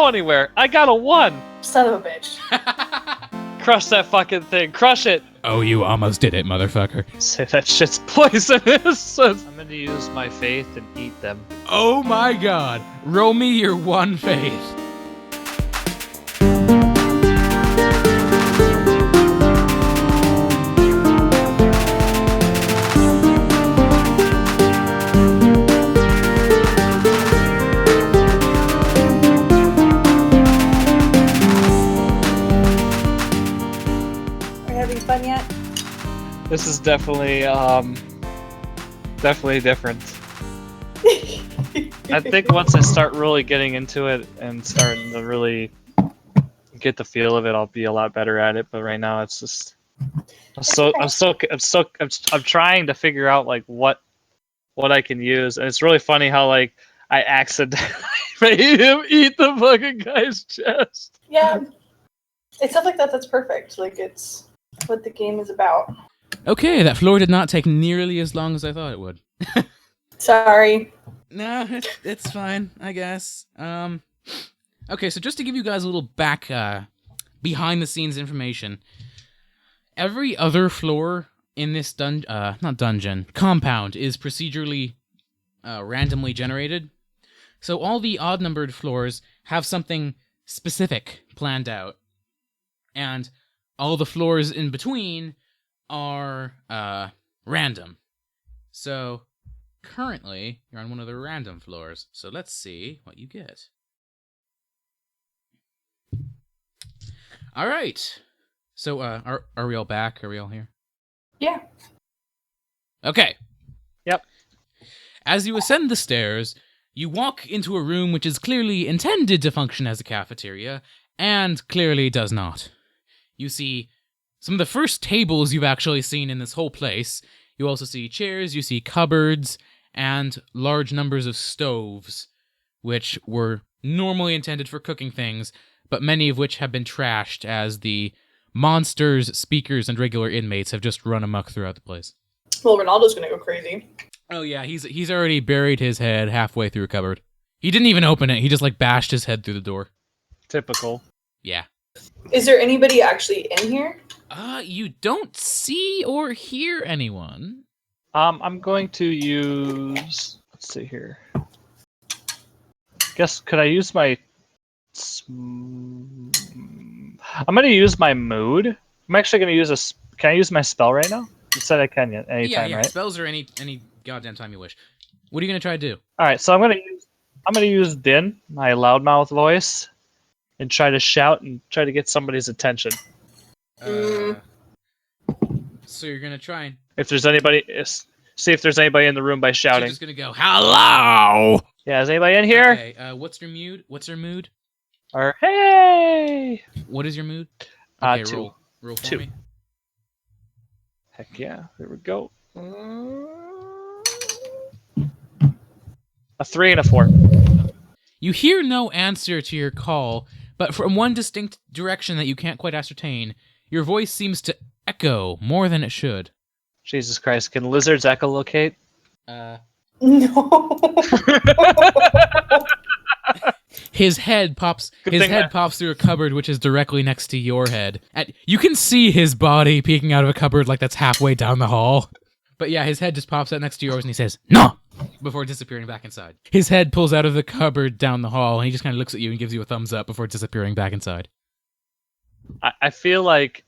go anywhere. I got a 1. Son of a bitch. Crush that fucking thing. Crush it. Oh, you almost did it, motherfucker. Say that shit's poisonous. I'm gonna use my faith and eat them. Oh my god. Roll me your 1 faith. Fun yet? This is definitely different. I think once I start really getting into it and starting to really get the feel of it, I'll be a lot better at it. But right now, it's just I'm trying to figure out like what I can use, and it's really funny how like I accidentally made him eat the fucking guy's chest. Yeah, it's stuff like that that's perfect. Like it's what the game is about. Okay, that floor did not take nearly as long as I thought it would. Sorry. No, it's fine, I guess. Okay, so just to give you guys a little back, behind-the-scenes information, every other floor in this compound is procedurally, randomly generated. So all the odd-numbered floors have something specific planned out, and all the floors in between are random. So currently, you're on one of the random floors. So let's see what you get. All right. So are we all back? Are we all here? Yeah. Okay. Yep. As you ascend the stairs, you walk into a room which is clearly intended to function as a cafeteria, and clearly does not. You see some of the first tables you've actually seen in this whole place. You also see chairs, you see cupboards, and large numbers of stoves, which were normally intended for cooking things, but many of which have been trashed as the monsters, speakers, and regular inmates have just run amok throughout the place. Well, Ronaldo's gonna go crazy. Oh yeah, he's already buried his head halfway through a cupboard. He didn't even open it, he just bashed his head through the door. Typical. Yeah. Is there anybody actually in here? You don't see or hear anyone. I'm going to use... Let's see here. Guess, could I use my... I'm going to use my mood. I'm actually going to use a... Can I use my spell right now? You said I can anytime, yeah, right? Spells are any goddamn time you wish. What are you going to try to do? Alright, so I'm going to use Din, my loudmouth voice, and try to shout and try to get somebody's attention. So you're gonna try and if there's anybody, see if there's anybody in the room by shouting. you're just gonna go hello. Yeah, is anybody in here? Okay. What's your mood? What's your mood? Or hey. What is your mood? Okay, 2. Roll for 2. me. Heck yeah! Here we go. A 3 and a 4. You hear no answer to your call, but from one distinct direction that you can't quite ascertain, your voice seems to echo more than it should. Jesus Christ! Can lizards echolocate? No. His head pops. Pops through a cupboard which is directly next to your head. You can see his body peeking out of a cupboard that's halfway down the hall. But yeah, his head just pops out next to yours and he says, "No!" before disappearing back inside. His head pulls out of the cupboard down the hall and he just kind of looks at you and gives you a thumbs up before disappearing back inside. I feel like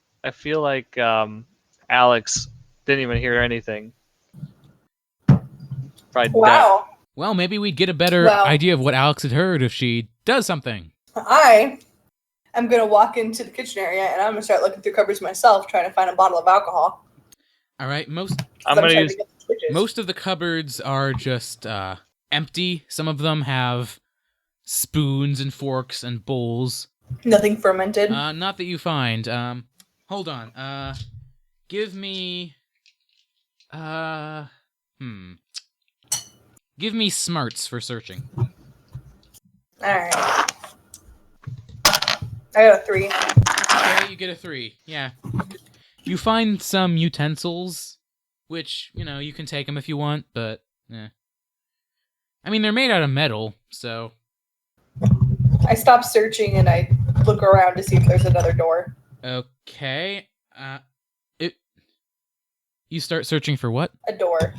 Alex didn't even hear anything. Right. Wow. Well, maybe we'd get a better idea of what Alex had heard if she does something. I am going to walk into the kitchen area and I'm going to start looking through cupboards myself, trying to find a bottle of alcohol. All right, most of the cupboards are just empty. Some of them have spoons and forks and bowls. Nothing fermented. Not that you find. Hold on. Give me. Give me smarts for searching. All right. I got a 3. Okay, you get a 3. Yeah. You find some utensils, which, you can take them if you want, but, I mean, they're made out of metal, so... I stop searching and I look around to see if there's another door. Okay. You start searching for what? A door.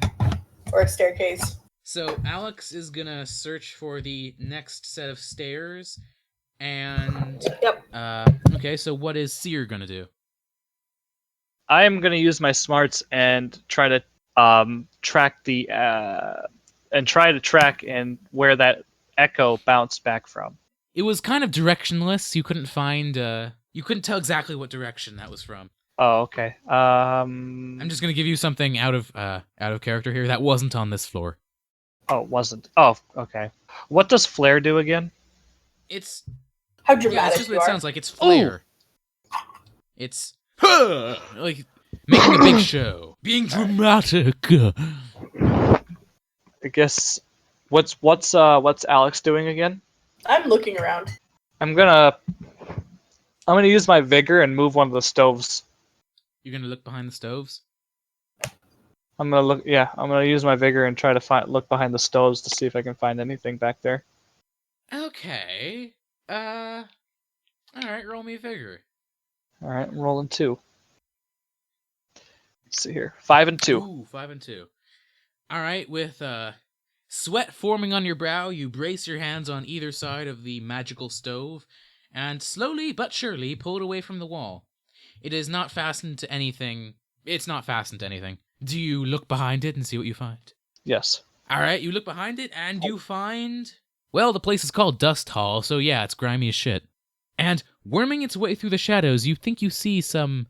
Or a staircase. So Alex is gonna search for the next set of stairs, and Yep. okay. So what is Seer gonna do? I am going to use my smarts and try to track the and where that echo bounced back from. It was kind of directionless. You couldn't find. You couldn't tell exactly what direction that was from. Oh, okay. I'm just gonna give you something out of character here. That wasn't on this floor. Oh, it wasn't. Oh, okay. What does flare do again? It's How yeah, dramatic it's just you what it are. sounds like. It's flare. It's like making a big show, being dramatic. I guess. What's Alex doing again? I'm looking around. I'm gonna use my vigor and move one of the stoves. You're gonna look behind the stoves. I'm gonna use my vigor and try to look behind the stoves to see if I can find anything back there. Okay. All right. Roll me a figure. All right, I'm rolling 2. Let's see here, 5 and 2. Ooh, 5 and 2. All right. With sweat forming on your brow, you brace your hands on either side of the magical stove, and slowly but surely pull it away from the wall. It is not fastened to anything. It's not fastened to anything. Do you look behind it and see what you find? Yes. All right, you look behind it and you find... Well, the place is called Dusthall, so yeah, it's grimy as shit. And worming its way through the shadows, you think you see some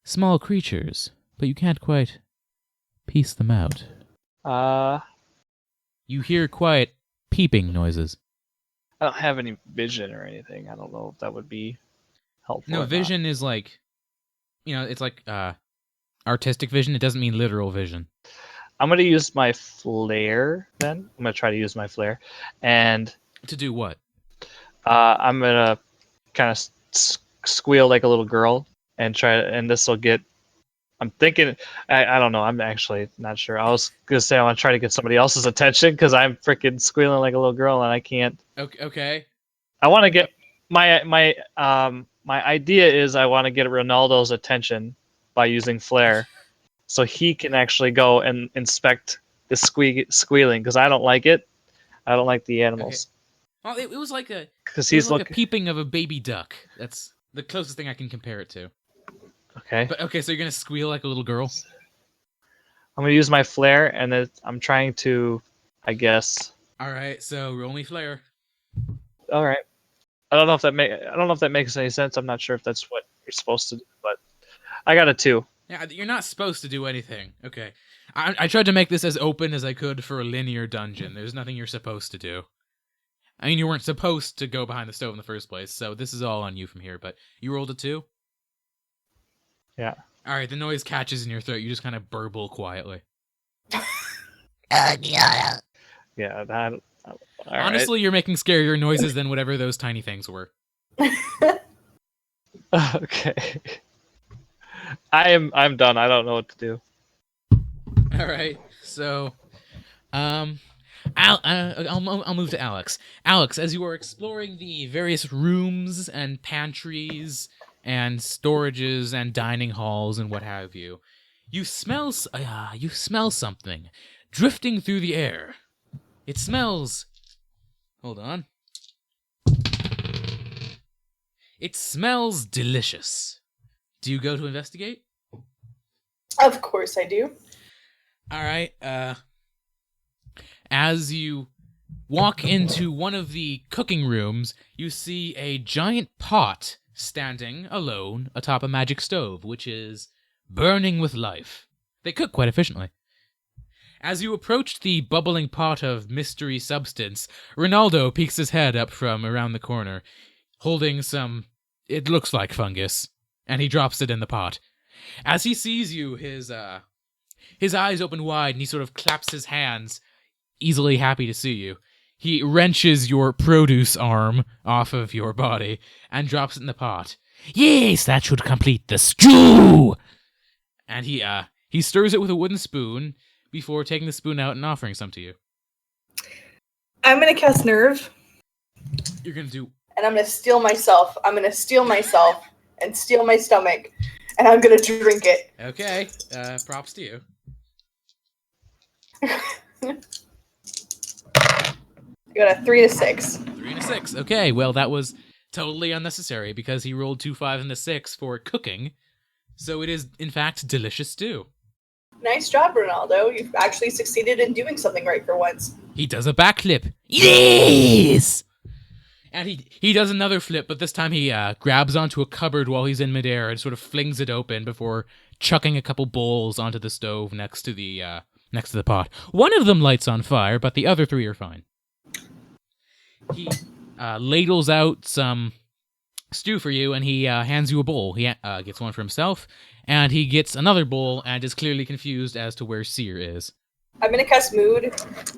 small creatures, but you can't quite piece them out. You hear quiet peeping noises. I don't have any vision or anything. I don't know if that would be helpful. No, or vision is like... it's like artistic vision. It doesn't mean literal vision. I'm gonna use my flare. Then I'm gonna try to use my flare, and To do what? I'm gonna kind of squeal like a little girl and try. And this will get. I'm thinking. I don't know. I'm actually not sure. I was gonna say I want to try to get somebody else's attention because I'm freaking squealing like a little girl and I can't. Okay. I want to get my idea is I want to get Ronaldo's attention by using flare, so he can actually go and inspect the squealing because I don't like it. I don't like the animals. Well, it was like a Because it was he's like looking. a peeping of a baby duck. That's the closest thing I can compare it to. Okay. But okay, so you're gonna squeal like a little girl. I'm gonna use my flare, and then I'm trying to, I guess. All right, so roll me flare. All right. I don't know if that makes any sense. I'm not sure if that's what you're supposed to do, but I got a 2. Yeah, you're not supposed to do anything. Okay, I tried to make this as open as I could for a linear dungeon. There's nothing you're supposed to do. I mean, you weren't supposed to go behind the stove in the first place, so this is all on you from here. But you rolled a 2. Yeah. All right, the noise catches in your throat. You just kind of burble quietly. Yeah. That. All Honestly, you're making scarier noises than whatever those tiny things were. right. Okay. I'm done. I don't know what to do. All right, so, I'll move to Alex. Alex, as you are exploring the various rooms and pantries and storages and dining halls and what have you, you smell something drifting through the air. It smells. Hold on. It smells delicious. Do you go to investigate? Of course I do. All right. As you walk into one of the cooking rooms, you see a giant pot standing alone atop a magic stove, which is burning with life. They cook quite efficiently. As you approach the bubbling pot of mystery substance, Ronaldo peeks his head up from around the corner, holding some, it looks like fungus, and he drops it in the pot. As he sees you, his eyes open wide and he sort of claps his hands, easily happy to see you. He wrenches your produce arm off of your body and drops it in the pot. Yes, that should complete the stew! And he stirs it with a wooden spoon before taking the spoon out and offering some to you. I'm gonna cast Nerve. You're gonna do. And I'm gonna steal myself. I'm gonna steal myself and steal my stomach, and I'm gonna drink it. Okay. Props to you. I got a 3 to 6. 3 and a 6. Okay, well, that was totally unnecessary because he rolled 2 5 and a 6 for cooking. So it is, in fact, delicious stew. Nice job, Ronaldo. You've actually succeeded in doing something right for once. He does a backflip. Yes! And he does another flip, but this time he grabs onto a cupboard while he's in midair and sort of flings it open before chucking a couple bowls onto the stove next to the pot. One of them lights on fire, but the other 3 are fine. He ladles out some stew for you, and he hands you a bowl. He gets one for himself, and he gets another bowl and is clearly confused as to where Seer is. I'm gonna cast Mood,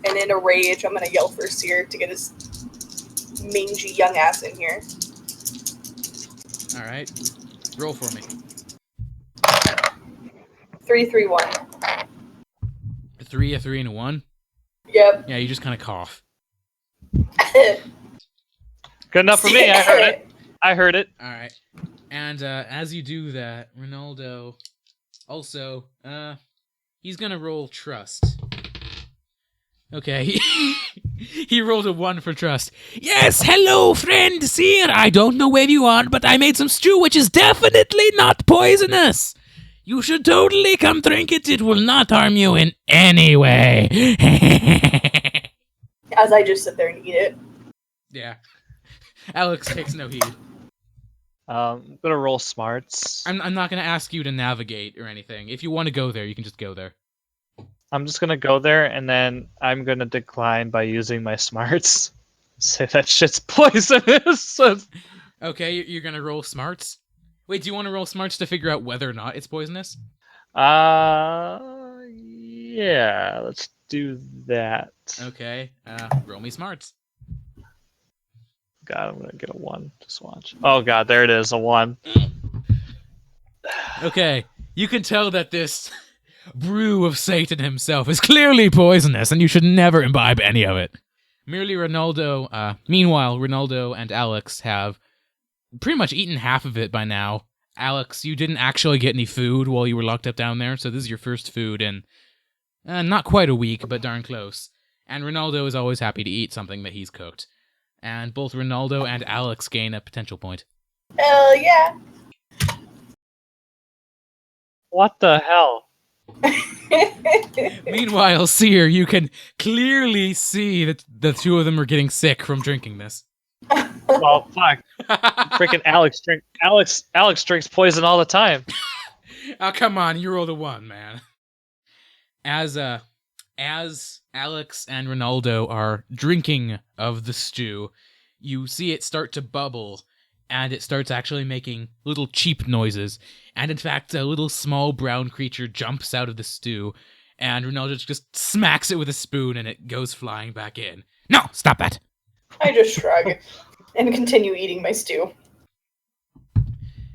and in a rage, I'm gonna yell for Seer to get his mangy young ass in here. All right, roll for me. 3, 3, 1. A 3, a 3, and a 1. Yep. Yeah, you just kind of cough. Good enough for me. I heard it. All right, and as you do that, Ronaldo also he's gonna roll trust. Okay, he rolled a 1 for trust. Yes, hello, friend Seer. I don't know where you are, but I made some stew, which is definitely not poisonous. You should totally come drink it. It will not harm you in any way. As I just sit there and eat it. Yeah. Alex takes no heed. I'm gonna roll smarts. I'm not going to ask you to navigate or anything. If you want to go there, you can just go there. I'm just gonna go there, and then I'm gonna decline by using my smarts. Say that shit's poisonous. Okay, you're going to roll smarts? Wait, do you want to roll smarts to figure out whether or not it's poisonous? Yeah, let's do that. Okay, roll me smarts. God, I'm gonna get a 1. Just watch. Oh God, there it is, a 1. Okay, you can tell that this brew of Satan himself is clearly poisonous, and you should never imbibe any of it. Meanwhile, Ronaldo and Alex have pretty much eaten half of it by now. Alex, you didn't actually get any food while you were locked up down there, so this is your first food in not quite a week, but darn close. And Ronaldo is always happy to eat something that he's cooked. And both Ronaldo and Alex gain a potential point. Hell yeah. What the hell? Meanwhile, Seer, you can clearly see that the two of them are getting sick from drinking this. Well, fuck. Freaking Alex drinks poison all the time. Oh, come on, you rolled a 1, man. As Alex and Ronaldo are drinking of the stew, you see it start to bubble, and it starts actually making little cheep noises. And in fact, a little small brown creature jumps out of the stew, and Ronaldo just smacks it with a spoon, and it goes flying back in. No, stop that! I just shrug and continue eating my stew.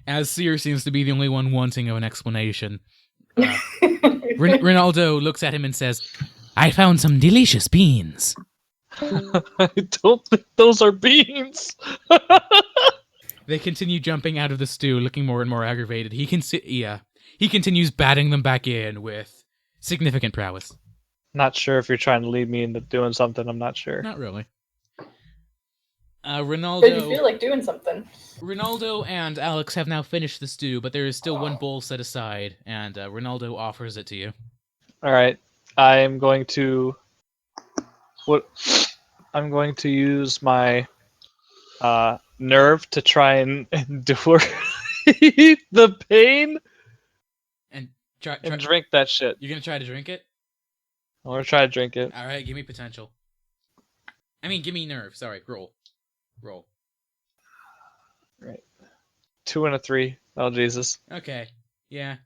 As Seer seems to be the only one wanting of an explanation, Ronaldo looks at him and says, I found some delicious beans. I don't think those are beans. They continue jumping out of the stew, looking more and more aggravated. He continues batting them back in with significant prowess. Not sure if you're trying to lead me into doing something. I'm not sure. Not really. Did you feel like doing something? Ronaldo and Alex have now finished the stew, but there is still one bowl set aside, and Ronaldo offers it to you. All right, I'm going to use my nerve to try and endure the pain And and drink that shit. You're gonna try to drink it? I'm gonna try to drink it. All right, give me potential. I mean, give me nerve. Sorry, roll. Right, 2 and a 3. Oh Jesus. Okay, yeah.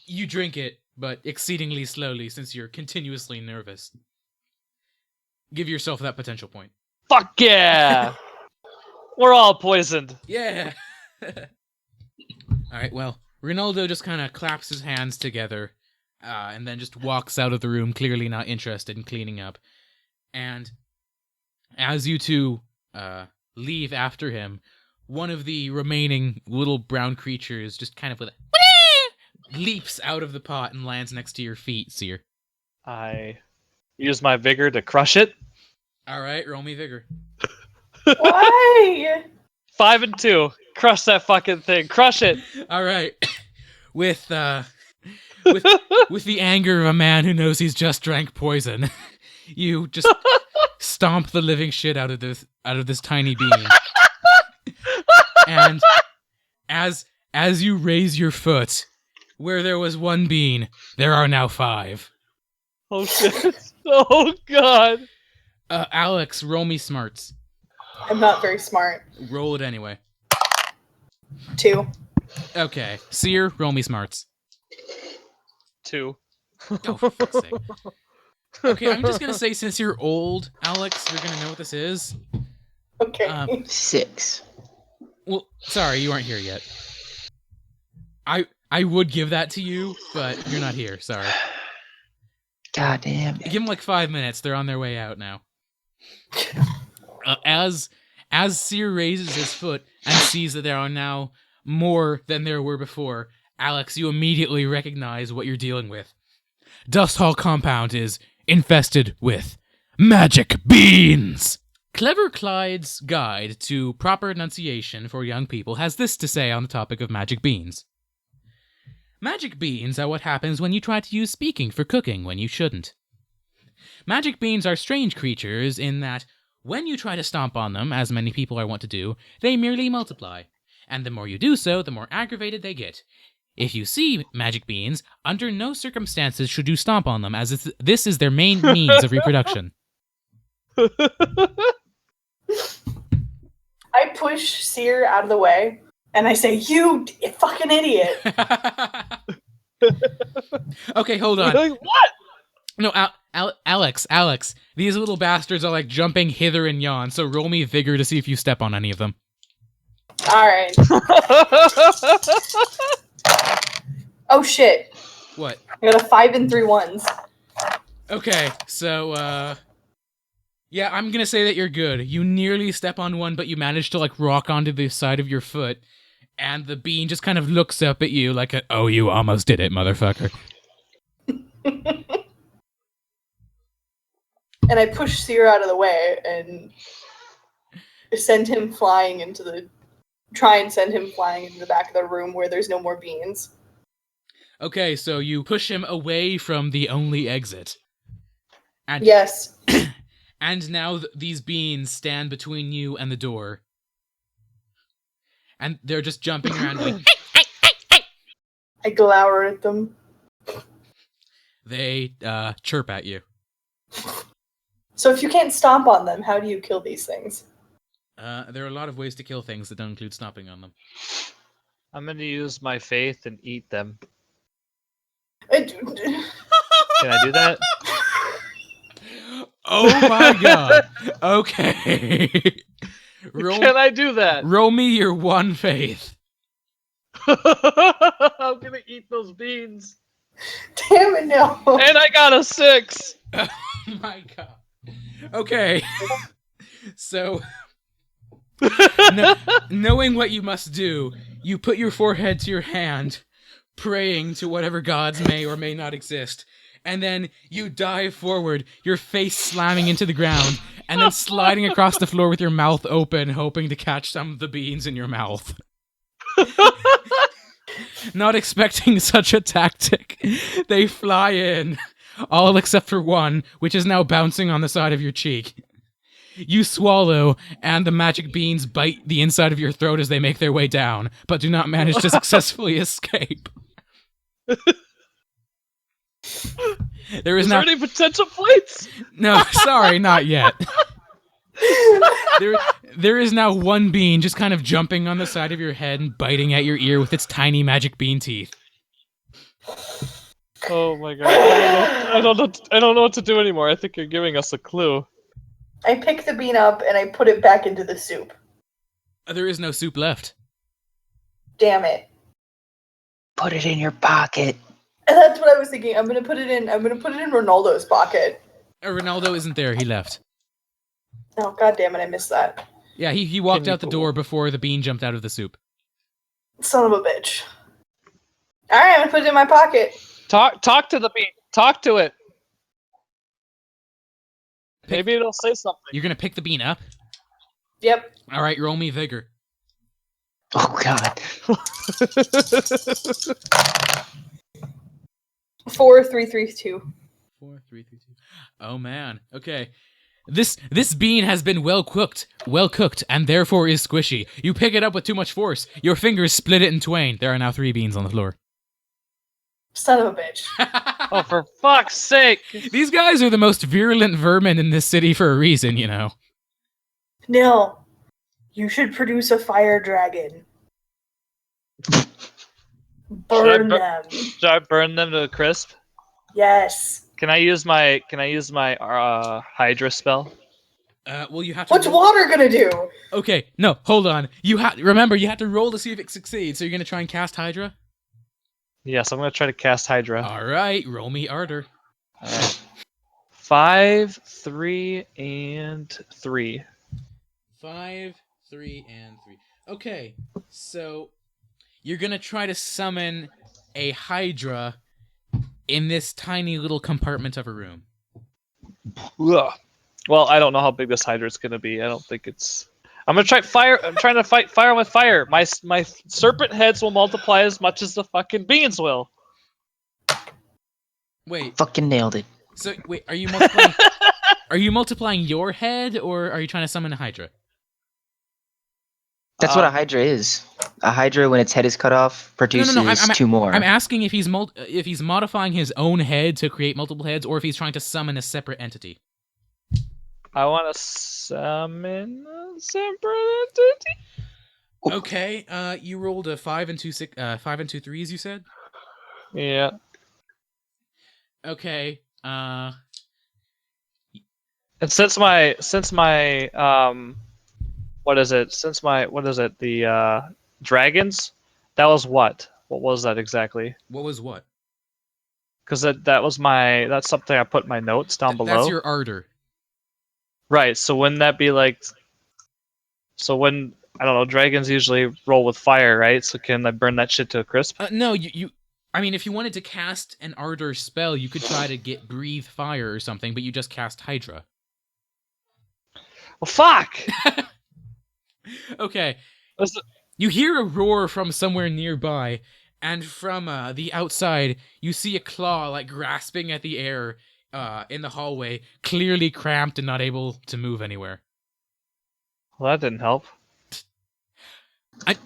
You drink it, but exceedingly slowly since you're continuously nervous. Give yourself that potential point. Fuck yeah! We're all poisoned. Yeah! Alright, well, Ronaldo just kind of claps his hands together, and then just walks out of the room, clearly not interested in cleaning up. And as you two leave after him, one of the remaining little brown creatures just kind of with a leaps out of the pot and lands next to your feet, Seer. I use my vigor to crush it. All right, roll me vigor. Why? 5 and 2. Crush that fucking thing. Crush it. All right, with the anger of a man who knows he's just drank poison, you just stomp the living shit out of this tiny being. And as you raise your foot, where there was 1 bean, there are now 5. Oh shit. Oh god. Alex, roll me smarts. I'm not very smart. Roll it anyway. 2. Okay. Seer, roll me smarts. 2. Oh, for fuck's sake. Okay, I'm just gonna say, since you're old, Alex, you're gonna know what this is. Okay. 6. Well, sorry, you aren't here yet. I would give that to you, but you're not here. Sorry. God damn it. Give them like 5 minutes. They're on their way out now. As Seer raises his foot and sees that there are now more than there were before, Alex, you immediately recognize what you're dealing with. Dusthall compound is infested with magic beans. Clever Clyde's Guide to Proper Enunciation for Young People has this to say on the topic of magic beans. Magic beans are what happens when you try to use speaking for cooking when you shouldn't. Magic beans are strange creatures in that when you try to stomp on them, as many people are wont to do, they merely multiply. And the more you do so, the more aggravated they get. If you see magic beans, under no circumstances should you stomp on them, as this is their main means of reproduction. I push Seer out of the way, and I say, "You fucking idiot!" Okay, hold on. Like, what? No, Alex, these little bastards are like jumping hither and yon, so roll me vigor to see if you step on any of them. All right. Oh shit! What? I got a 5 and 3 ones. Okay, so, yeah, I'm gonna say that you're good. You nearly step on one, but you manage to, like, rock onto the side of your foot, and the bean just kind of looks up at you like oh, you almost did it, motherfucker. And I push Seer out of the way and send him flying into the back of the room where there's no more beans. Okay, so you push him away from the only exit. And, Yes. And now these beans stand between you and the door. And they're just jumping around going, I glower at them. they chirp at you. So if you can't stomp on them, how do you kill these things? There are a lot of ways to kill things that don't include stomping on them. I'm gonna use my faith and eat them. Can Can I do that? Oh my god. Okay. Can I do that? Roll me your 1 faith. I'm gonna eat those beans. Damn it, no. And I got a 6. Oh my god. Okay. So, knowing what you must do, you put your forehead to your hand, praying to whatever gods may or may not exist, and then you dive forward, your face slamming into the ground, and then sliding across the floor with your mouth open, hoping to catch some of the beans in your mouth. Not expecting such a tactic, they fly in, all except for one, which is now bouncing on the side of your cheek. You swallow, and the magic beans bite the inside of your throat as they make their way down, but do not manage to successfully escape. Is there any potential fights? No, sorry, not yet. There is now one bean just kind of jumping on the side of your head and biting at your ear with its tiny magic bean teeth. Oh my god! I don't know what to do anymore. I think you're giving us a clue. I pick the bean up and I put it back into the soup. There is no soup left. Damn it. Put it in your pocket. And that's what I was thinking. I'm gonna put it in Ronaldo's pocket. Ronaldo isn't there. He left. Oh god damn it, I missed that. Yeah, he walked you out the put door one? before the bean jumped out of the soup. Son of a bitch. Alright, I'm gonna put it in my pocket. Talk to the bean. Talk to it. Pick- Maybe it'll say something. You're gonna pick the bean up? Yep. All right, roll me vigor. Oh God. 4, 3, 3, 2. 4, 3, 3, 2. Oh man. Okay. This bean has been well cooked, and therefore is squishy. You pick it up with too much force. Your fingers split it in twain. There are now 3 beans on the floor. Son of a bitch. Oh, for fuck's sake! These guys are the most virulent vermin in this city for a reason, you know. Nil, you should produce a fire dragon. Burn them. Should I burn them to a crisp? Yes. Can I use my Hydra spell? Well, you have to. What's roll- water gonna do? Okay, no, hold on. Remember, you have to roll to see if it succeeds. So you're gonna try and cast Hydra. Yes, I'm gonna try to cast Hydra. All right, roll me ardor. Alright. 5, 3, and 3. 5, 3, and 3. Okay, so you're gonna try to summon a Hydra in this tiny little compartment of a room. Ugh. Well, I don't know how big this Hydra is gonna be. I don't think it's. I'm gonna try fire. I'm trying to fight fire with fire. My serpent heads will multiply as much as the fucking beans will. Wait, Fucking nailed it. so wait, are you multiplying? Are you multiplying your head, or are you trying to summon a Hydra? That's what a Hydra is. A Hydra, when its head is cut off, produces I'm 2 more. I'm asking if he's modifying his own head to create multiple heads, or if he's trying to summon a separate entity. I want to summon a separate entity. Okay, you rolled a 5 and 2 3s. You said. Yeah. Okay. And since my what is it? The dragons. That was what? What was that exactly? What was what? Because that's something I put in my notes down below. That's your ardor. Right. So wouldn't that be like? So when I don't know, dragons usually roll with fire, right? So can I burn that shit to a crisp? No, you. I mean, if you wanted to cast an ardor spell, you could try to get breathe fire or something, but you just cast Hydra. Well, fuck. Okay. Was it- You hear a roar from somewhere nearby, and from the outside, you see a claw like grasping at the air in the hallway, clearly cramped and not able to move anywhere. Well, that didn't help.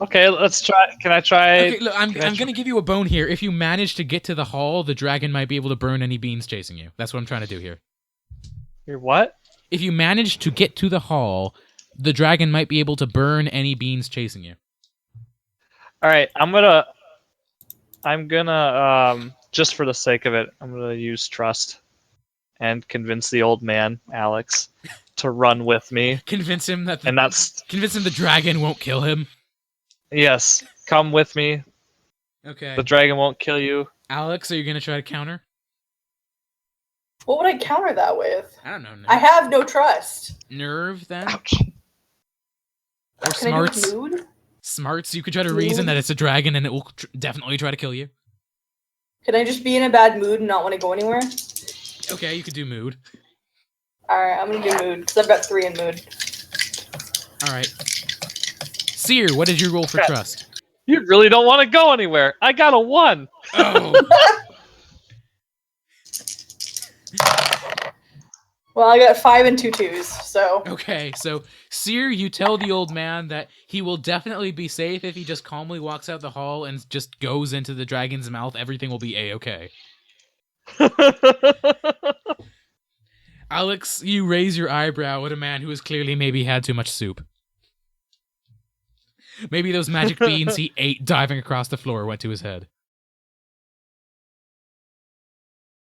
Okay, let's try. Can I try? Okay, look, I'm going to give you a bone here. If you manage to get to the hall, the dragon might be able to burn any beans chasing you. That's what I'm trying to do here. Your what? If you manage to get to the hall, the dragon might be able to burn any beans chasing you. All right, I'm gonna just for the sake of it, I'm gonna use trust and convince the old man Alex to run with me, Convince him that convince him the dragon won't kill him. Yes, come with me. Okay. The dragon won't kill you. Alex, are you going to try to counter? What would I counter that with? I don't know. Nerve, I have no trust. nerve then? Ouch. Or Can I smarts? do mood? Smarts, you could try to reason that it's a dragon and it will definitely try to kill you. Can I just be in a bad mood and not want to go anywhere? Okay, you could do mood. Alright, I'm gonna do mood, because I've got 3 in mood. Alright. Seer, what did you roll for Okay. trust? You really don't want to go anywhere. I got a 1. Oh! Well, I got 5 and 2 twos, so. Okay, so Seer, you tell the old man that he will definitely be safe if he just calmly walks out the hall and just goes into the dragon's mouth. Everything will be A-okay. Alex, you raise your eyebrow at a man who has clearly maybe had too much soup. Maybe those magic beans he ate diving across the floor went to his head.